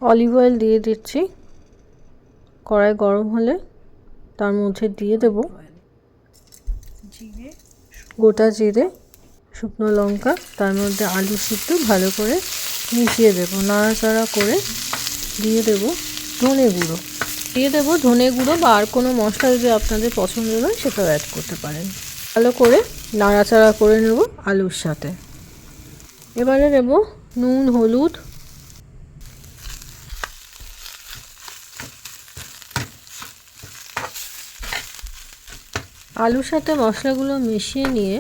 Olive oil দিয়ে দিচ্ছি। কড়াই গরম হলে তার মধ্যে দিয়ে দেব গোটা জিরে, শুকনো লঙ্কা, তার মধ্যে আলু সিদ্ধ ভালো করে মিশিয়ে দেব। নাড়াচাড়া করে দিয়ে দেব ধনে গুঁড়ো। দিয়ে দেব ধনে গুঁড়ো বা আর কোনো মশলা যদি আপনাদের পছন্দ হয় সেটাও অ্যাড করতে পারেন। ভালো করে নাড়াচাড়া করে নেব আলুর সাথে। এবারে দেব নুন, হলুদ, আলুর সাথে মশলাগুলো মিশিয়ে নিয়ে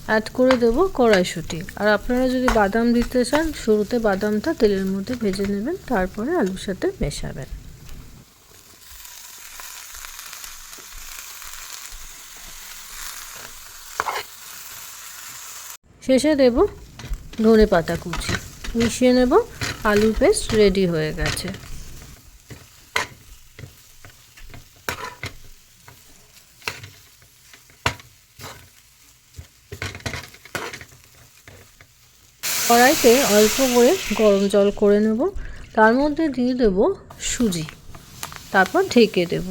অ্যাড করে দেব কড়াইশুঁটি। আর আপনারা যদি বাদাম দিতে চান শুরুতে বাদামটা তেলের মধ্যে ভেজে নেবেন, তারপরে আলুর সাথে মেশাবেন। শেষে দেব ধনেপাতা কুচি, মিশিয়ে নেব। আলুর পেস্ট রেডি হয়ে গেছে। কড়াইতে অল্প করে গরম জল করে নেব, তার মধ্যে দিয়ে দেব সুজি, তারপর ঢেকে দেব।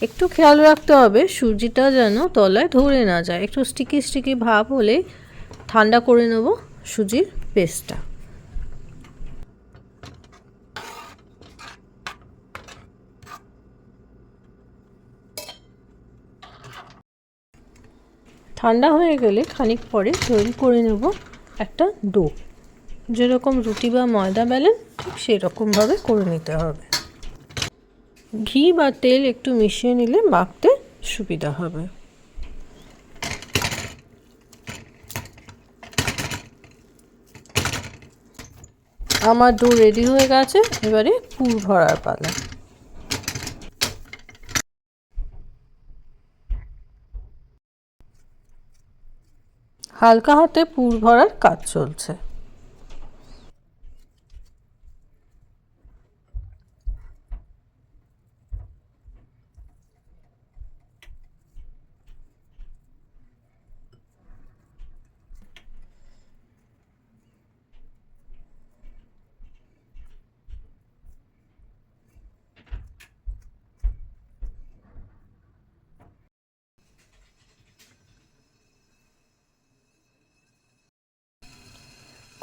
একটু খেয়াল রাখতে হবে সুজিটা যেন তলায় ধরে না যায়। একটু স্টিকি স্টিকি ভাব হলে ঠান্ডা করে নেব সুজির পেস্টটা। ঠান্ডা হয়ে গেলে খানিক পরে তৈরি করে নেব একটা ডো। যেরকম রুটি বা ময়দা বেলেন ঠিক সেরকমভাবে করে নিতে হবে। ঘি বা তেল একটু মিশিয়ে নিলে মাখতে সুবিধা হবে। আমার ডো রেডি হয়ে গেছে, এবারে পুর ভরার পালা। হালকা হাতে পুর ভরার কাজ চলছে।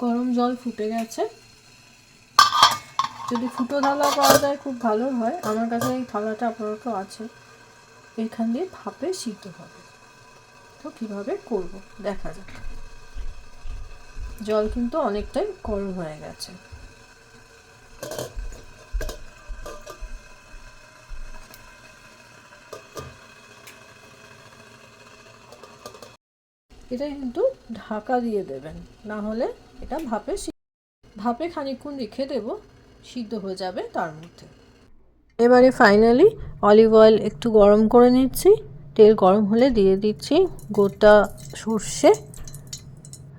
গরম জল ফুটে গেছে। যদি ফুটো থালা পাওয়া যায় খুব ভালো হয়। আমার কাছে এই থালাটা আপাতত আছে। এখান দিয়ে ভাপে সিদ্ধ হবে। তো কীভাবে করব দেখা যাক। জল কিন্তু অনেকটাই গরম হয়ে গেছে। এটা কিন্তু ঢাকা দিয়ে দেবেন, না হলে এটা ভাপে খানিকক্ষণ রেখে দেব, সিদ্ধ হয়ে যাবে তার মধ্যে। এবারে ফাইনালি অলিভ অয়েল একটু গরম করে নিচ্ছি। তেল গরম হলে দিয়ে দিচ্ছি গোটা সর্ষে,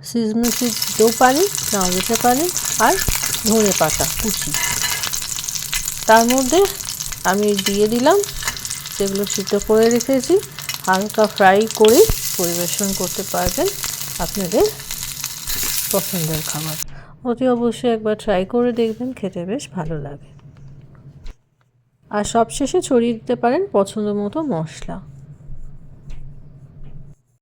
সিজমি সিড দিতেও পারি, নাও দিতে পারি, আর ধনে পাতা কুচি। তার মধ্যে আমি দিয়ে দিলাম যেগুলো সিদ্ধ করে রেখেছি। হালকা ফ্রাই করে পরিবেশন করতে পারবেন আপনাদের পছন্দের খাবার। অতি অবশ্যই একবার ট্রাই করে দেখবেন, খেতে বেশ ভালো লাগে। আর সবশেষে ছড়িয়ে দিতে পারেন পছন্দ মতো মশলা।